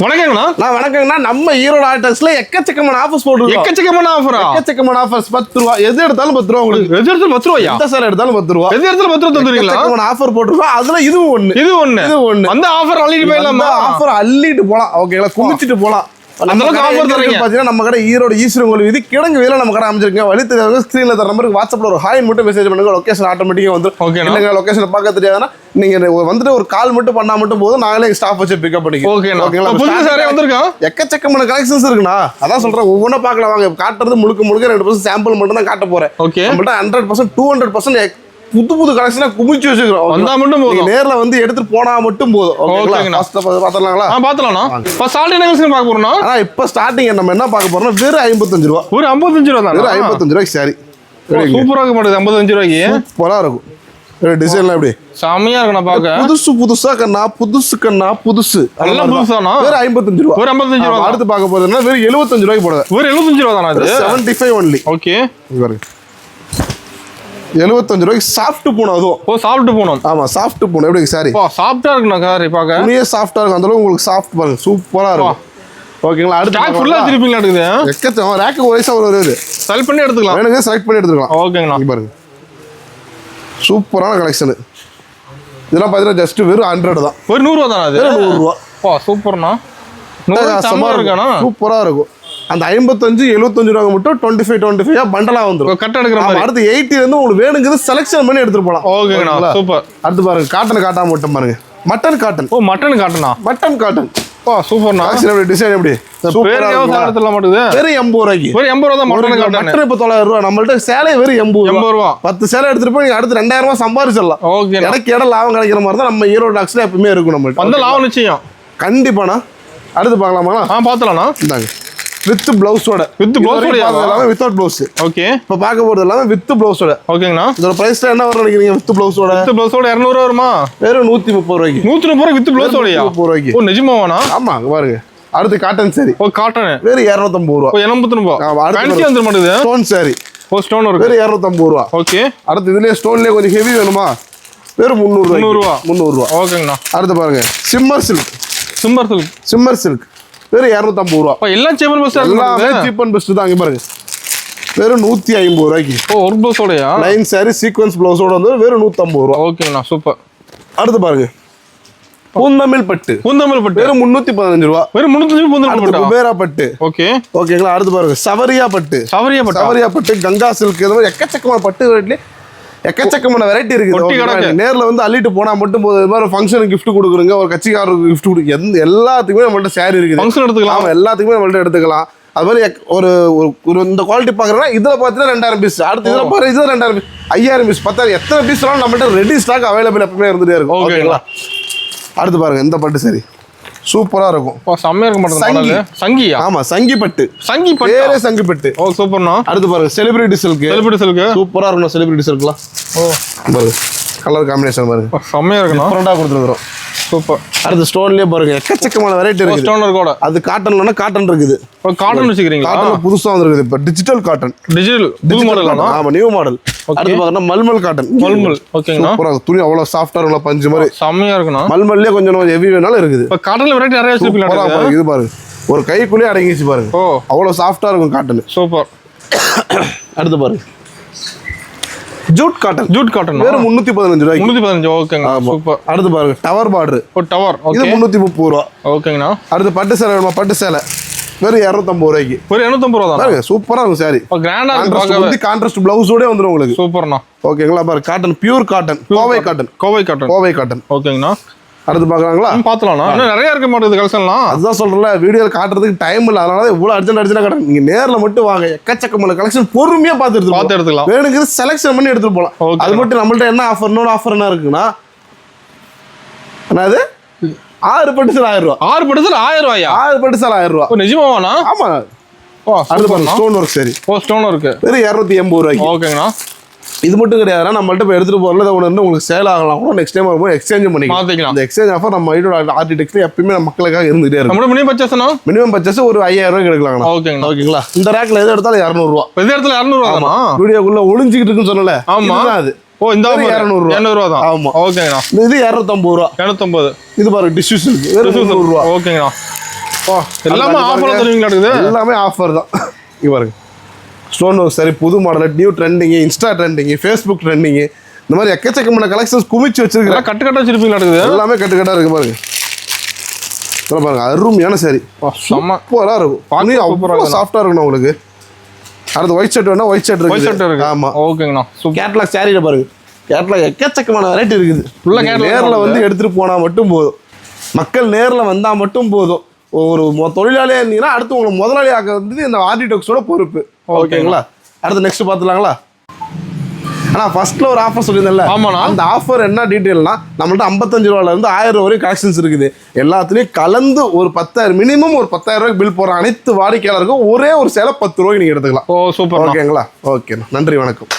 வணக்கங்கண்ணா. நான் வணக்கங்கண்ணா. நம்ம ஈரோடு ஆர்டர்ஸ்ல எக்கச்சக்கமான ஆஃபர்ஸ் போட்டுருக்கோம். எக்கச்சக்கமான ஆஃபரா? எக்கச்சக்கமான ஆஃபர்ஸ். 10 ரூபா. எது எடுத்தாலும் 10 ரூபா உங்களுக்கு. எது எடுத்தாலும் 10 ரூபாயா? எந்த சார் எடுத்தாலும் 10 ரூபா. எது எடுத்தாலும் 10 ரூபா தந்துறீங்களா? எக்கச்சக்கமான ஆஃபர் போட்டுருக்கோம். அதுல இது ஒண்ணு. அந்த ஆஃபர் அள்ளிட்டு போயிடலாமா? ஆஃபர் அள்ளிட்டு போலாம். ஓகேங்களா? குமிச்சிட்டு போலாம். அந்த அளவுக்கு ஆஃபர் தரீங்க. பாத்தீங்கன்னா நம்ம கடை ஈரோடு ஈஸ்வரன் வீதி கிழங்கு வீதியில நம்ம கடை அமைச்சிருக்கேன். வழி தெரியாதவங்க ஸ்கிரீன்ல தர நம்பருக்கு வாட்ஸ்அப்ல ஒரு ஹாய் மட்டும் மெசேஜ் பண்ணுங்க. லொகேஷன் ஆட்டோமேட்டிக்கா வந்துரும். இல்லங்க லொகேஷன் பார்க்க தெரியாதுன்னா நீங்க வந்துட்டு ஒரு கால் மட்டும் பண்ணா மட்டும் போதும். நாங்களே ஸ்டாஃப் வச்சு பிக்கப் பண்ணிக்கலாம். ஓகேங்களா? புது சாரே வந்திருக்கா? எக்கச்சக்கமான கலெக்ஷன்ஸ் இருக்குண்ணா. அதான் சொல்றேன், ஒவ்வொன்றா பார்க்கலாம் வாங்க. காட்டுறது முழுக்க 2% சாம்பிள் மட்டும் தான் காட்ட போறேன். நம்மள்ட்ட 100% 200% புது கலெக்ஷனா குமிச்சு வச்சிருக்கோம். வந்தா மட்டும் போதும். நேர்ல வந்து எடுத்துட்டு போனா மட்டும் போதும். ஓகேங்களா? பாத்தலாங்களா? பாத்தலாம்ண்ணா. ஃபர்ஸ்ட் ஸ்டார்டிங் கலெக்ஷன் பார்க்க போறோம்னா இப்ப ஸ்டார்டிங் நம்ம என்ன பார்க்க போறோம்னா வெறும் 55 ரூபா. ஒரு 55 ரூபா தான். வெறும் 55 ரூபாய்க்கு சாரி. சூப்பரா இருக்க மாட்டேங்குது. 55 ரூபாய்க்கு சூப்பரா இருக்கும். டிசைன்லாம் எப்படி செமையா இருக்கு. நான் பார்க்க புதுசா கண்ணா புதுசு எல்லாம் புதுசானா? வெறும் 55 ரூபா. ஒரு 55 ரூபா. அடுத்து பார்க்க போறதுன்னா வெறும் 75 ரூபாய்க்கு போடுறது. ஒரு 75 ரூபா தானா? இது 75 ஒன்லி. ஓகே பாருங்க, 75 ரூபாய்க்கு சாஃப்ட் பூனம். அதுவும் சாஃப்ட் பூனம். ஆமா, சாஃப்ட் பூனம். எப்படி சாரி? சாஃப்ட்டா இருக்குண்ணா. காரி பார்க்க துணியே சாஃப்ட்டா இருக்கும். அந்த அளவுக்கு உங்களுக்கு சாஃப்ட் பாருங்க, சூப்பரா இருக்கும். ஓகேங்களா? அடுத்து ஸ்டாக் ஃபுல்லா திருப்பிங்களா இருக்குது? எக்கச்சக்கம் ரேக்கு ஒரேசா வருது. செலக்ட் பண்ணி எடுத்துக்கலாம். வேணுங்க செலக்ட் பண்ணி எடுத்துக்கலாம். ஓகேங்கண்ணா. பாருங்க, சூப்பரான கலெக்ஷன். இதெல்லாம் பார்த்தீங்கன்னா ஜஸ்ட் வெறும் 100 தான். ஒரு 100 ரூபா தானா? அது 100 ரூபா. சூப்பர்ண்ணா. சூப்பரா இருக்கும். அந்த 55 75 ரூபா மட்டும் 25 பண்டலா வந்துரும். கட்ட எடுக்கிற மாதிரி. அடுத்து 80 இருந்து உங்களுக்கு வேணுங்கிறது செலக்ஷன் பண்ணி எடுத்துட்டு போலாம். ஓகேங்களா? சூப்பர். அடுத்து பாருங்க, காட்டன் காட்டாம மட்டும் பாருங்க. Mutton cotton. மட்டன் காட்டனா? Mutton cotton. சூப்பர்ண்ணா. டிசைன் எப்படி சூப்பரா எடுத்துல மாட்டுது. வெறும் 80 ரூபாய்க்கு. வெறும் 80 ரூபா தான் மட்டன் காட்டன். மட்டன் இப்ப 900 ரூபா. நம்மள்ட்ட சேலை வெறும் 80 ரூபா. 10 சேலை எடுத்துட்டு போய் அடுத்து 2000 ரூபாய் சம்பாதிச்சிடலாம். ஓகே. எனக்கு இடம் லாபம் கிடைக்கிற மாதிரி தான் நம்ம ஈரோடு டாக்ஸ்ல எப்பவுமே இருக்கும். நம்மள்ட்ட அந்த லாபம் நிச்சயம். கண்டிப்பாண்ணா. அடுத்து பார்க்கலாமா? பாத்தலாம்ண்ணா. இந்தாங்க, வித் பிளவுஸோட. வித் பிளவுஸோட எல்லாமே வித்அவுட் பிளவுஸ். ஓகே. இப்ப பார்க்க போறது எல்லாமே வித் பிளவுஸோட. ஓகேங்கண்ணா. இதோட பிரைஸ் என்ன வரும் நினைக்கிறீங்க? வித் பிளவுஸோட 200 ரூபா வருமா? வெறும் 130 ரூபாய்க்கு. 130 ரூபாய் வித் பிளவுஸோடயா? 130 ரூபாய்க்கு. ஓ நிஜமாவானா? ஆமா, பாருங்க. அடுத்து காட்டன் சாரி. காட்டன் வெறும் 250 ரூபா. 250 ரூபா. ஃபேன்சி வந்துற மாட்டேங்குது. Stone sorry. ஸ்டோன் இருக்கு. வெறும் 250 ரூபா. ஓகே. அடுத்து இதுலயே ஸ்டோன்லயே கொஞ்சம் ஹெவி வேணுமா? வெறும் 300 ரூபா. 300 ரூபா. ஓகேங்கண்ணா. அடுத்து பாருங்க, சிம்மர் சில்க். சிம்மர் சில்க் வெறும் 250 ரூபா. எல்லாம் சீப் அண்ட் பெஸ்ட். எல்லாமே சீப் அண்ட் பெஸ்ட் தான். இங்க பாருங்க, வெறும் 150 ரூபாய்க்கு. ஒரு பிளவுஸோடயா? லைன் சாரி சீக்வென்ஸ் பிளவுஸோட வந்து வெறும் 150 ரூபா. ஓகேங்கண்ணா. சூப்பர். அடுத்து பாருங்க, பூந்தமிழ் பட்டு. வெறும் 315 ரூபா. வெறும் 315 பட்டு. குபேரா பட்டு. ஓகே. ஓகேங்களா? அடுத்து பாருங்க, சவரியா பட்டு. சவரியா பட்டு, கங்கா சில்க். இது மாதிரி எக்கச்சக்கமான பட்டு வெரைட்டில எக்கச்சக்கமான வெரைட்டி இருக்குது. நேர்ல வந்து அள்ளிட்டு போனா மட்டும் போதும். இது மாதிரி ஃபங்க்ஷனுக்கு கிஃப்ட் கொடுக்குறீங்க, ஒரு கட்சிக்காரருக்கு கிஃப்ட் கொடுக்கு, எல்லாத்துக்குமே நம்மள்ட்ட சாரி இருக்குது. ஃபங்க்ஷன் எடுத்துக்கலாம். எல்லாத்துக்குமே நம்மள்ட்ட எடுத்துக்கலாம். அது மாதிரி ஒரு இந்த குவாலிட்டி பாக்குறேன்னா இதுல பாத்தீங்கன்னா 2000 பீஸ். அடுத்து இதுல பாரு, இதுல 2000 பீஸ், 5000 பீஸ், 10,000 எத்தனை பீஸ் நம்மள்ட்ட ரெடி ஸ்டாக் அவைலபிள் எப்பவுமே இருந்துட்டே இருக்கும். ஓகேங்களா? அடுத்து பாருங்க, இந்த பட்டு சரி சூப்பரா இருக்கும். செம்மையா இருக்க மாட்டேங்குது. சங்கியா? ஆமா, சங்கி பட்டு. வேற சங்கி பட்டு. ஓ சூப்பர்ண்ணா. அடுத்து பாருங்க, செலிபிரிட்டி சில்க். சூப்பரா இருக்கும். செலிபிரிட்டி சில்க்லாம் பாருங்க, கலர் காம்பினேஷன் பாருங்க, செம்மையா இருக்குண்ணா. டிஃபரெண்டா கொடுத்துருக்கோம். சூப்பர். அடுத்து ஸ்டோன்லயே பாருங்க, எக்கச்சக்கமான வெரைட்டி இருக்கு. ஸ்டோன் இருக்கோட. அது காட்டன்லனா காட்டன் இருக்குது. காட்டன் வச்சுக்கிறீங்க. காட்டன் புதுசா வந்திருக்கு இப்ப, டிஜிட்டல் காட்டன். புது மாடல். ஆமா, நியூ மாடல். அடுத்து பாருங்க, மல்மல் காட்டன். ஓகேங்களா? சூப்பரா துணி அவ்வளவு சாஃப்ட்டா இருக்கும், பஞ்சு மாதிரி செம்மையா இருக்குண்ணா. மல்மல்லே கொஞ்சம் ஹெவி வேணாலும் இருக்குது. இப்ப காட்டன்ல வெரைட்டி நிறைய வச்சிருக்கீங்க. இது பாருங்க, ஒரு கைக்குள்ளே அடங்கிச்சு பாருங்க. அவ்வளவு சாஃப்ட்டா இருக்கும் காட்டன். சூப்பர். அடுத்து பாருங்க, ஜூட் காட்டன். வெறும் 315 ரூபாய்க்கு. 315. ஓகேங்க. சூப்பர். அடுத்து பாருங்க, டவர் பார்டர். டவர். இது 330 ரூபா. ஓகேங்கண்ணா. அடுத்து பட்டு சேலை வேணுமா? பட்டு சேலை வெறும் 250 ரூபாய்க்கு. ஒரு 250 ரூபா தான். சூப்பரா இருக்கும் சாரி. கிராண்டா இருக்கு. கான்ட்ராஸ்ட் பிளவுஸோட வந்துரும் உங்களுக்கு. சூப்பர்ண்ணா. ஓகேங்களா? பாருங்க, cotton, pure cotton, Kovai cotton. ஓகேங்கண்ணா. அடுத்து பாக்குறாங்களா? பாத்துலாம். நிறைய இருக்க மாட்டேங்குது கலெக்ஷன்லாம். அதுதான் சொல்றேன், வீடியோ காட்டுறதுக்கு டைம் இல்ல. அதனால இவ்வளவு அர்ஜென்ட் காட்டுறேன். நீங்க நேர்ல மட்டும் வாங்க, எக்கச்சக்கமான கலெக்ஷன் பொறுமையா பார்த்து எடுத்துக்கலாம். வேணுங்கிறது செலக்ஷன் பண்ணி எடுத்துட்டு போலாம். அது மட்டும் நம்மள்ட்ட என்ன ஆஃபர், இன்னொரு ஆஃபர் என்ன இருக்குன்னா, என்னது 6 பட்டு சேல் 1000 ரூபா. 6 பட்டு சேல் 1000 ரூபாயா? 6 பட்டு சேல் 1000 ரூபா. நிஜமாவானா? ஆமா. அடுத்து பாருங்க, ஸ்டோன் ஒர்க் சரி. ஸ்டோன் ஒர்க் வெறும் 280 ரூபாய்க்கு. ஓகேங்கண்ணா. இது மட்டும் கிடையாது, நம்மள்ட்ட போய் எடுத்துட்டு போறதுல ஒன்று உங்களுக்கு சேல் ஆகலாம் கூட. நெக்ஸ்ட் டைம் வரும்போது எக்ஸ்சேஞ்ச் பண்ணிக்கலாம். இந்த எக்ஸ்சேஞ்ச் ஆஃபர் நம்ம ஆர்டிடெக்ஸ்ல எப்பயுமே மக்களுக்காக இருந்துட்டே இருக்கும். மினிமம் பர்ச்சேஸ் ஒரு 5000 ரூபாய்க்கு எடுக்கலாம். ஓகேங்களா? இந்த ரேக்ல எது எடுத்தாலும் 200 ரூபா. எது எடுத்தாலும் 200 ரூபா. வீடியோக்குள்ள ஒளிஞ்சிக்கிட்டு இருக்குன்னு சொன்னல. ஆமா, அது இந்த 200 ரூபா தான். ஆமா. ஓகேங்களா? இது 250 ரூபா. 250. இது பாருங்க, டிஷ்யூஸ் இருக்கு. வெறும் 100 ரூபா. ஓகேங்களா? எல்லாமே ஆஃபர் தருவீங்களா இருக்குது? எல்லாமே ஆஃபர் தான். இங்க பாருங்க ஸ்டோன் ஒர்க் சரி, புது model, new trending, Insta trending, Facebook trending, இந்த மாதிரி எக்கச்சக்கமான கலெக்ஷன்ஸ் குமிச்சு வச்சிருக்கேன். கட்டு கட்டா வச்சிருப்பீங்களா இருக்குது? எல்லாமே கட்டுக்கட்டா இருக்கு பாருங்க. பாருங்க அருமையான சாரி, சூப்பரா இருக்கும். பனி அவ்வளோ சாஃப்டா இருக்கணும் உங்களுக்கு. அடுத்து ஒயிட் ஷர்ட் வேணா ஒயிட் ஷர்ட் இருக்கு. ஆமா ஓகேங்கண்ணா. கேட்லாக் சாரியில பாருங்க, கேட்லாக் எக்கச்சக்கமான வெரைட்டி இருக்குது. நேர்ல வந்து எடுத்துட்டு போனா மட்டும் போதும், மக்கள் நேர்ல வந்தா மட்டும் போதும். ஒரு தொழிலாளியா இருந்தீங்கன்னா அடுத்து உங்களுக்கு முதலாளி ஆக்க வந்து இந்த ஆர்டிடெக்ஸோட பொறுப்பு. ஓகேங்களா? அடுத்து நெக்ஸ்ட் பார்த்துலாங்களா? ஆனா ஃபர்ஸ்ட்ல ஒரு ஆஃபர் சொல்லியிருந்தேன்ல, அந்த ஆஃபர் என்ன டீட்டெயில்னா, நம்மள்ட்ட 55 ரூபாயில இருந்து 1000 ரூபாய் வரைக்கும் கலெக்ஷன்ஸ் இருக்குது. எல்லாத்துலயும் கலந்து ஒரு 10,000 மினிமம் ஒரு 10,000 ரூபாய்க்கு பில் போற அனைத்து வாடிக்கையாளருக்கும் ஒரே ஒரு சேலை 10 ரூபாய்க்கு நீங்க எடுத்துக்கலாம். ஓ சூப்பர். ஓகேங்களா? ஓகே, நன்றி, வணக்கம்.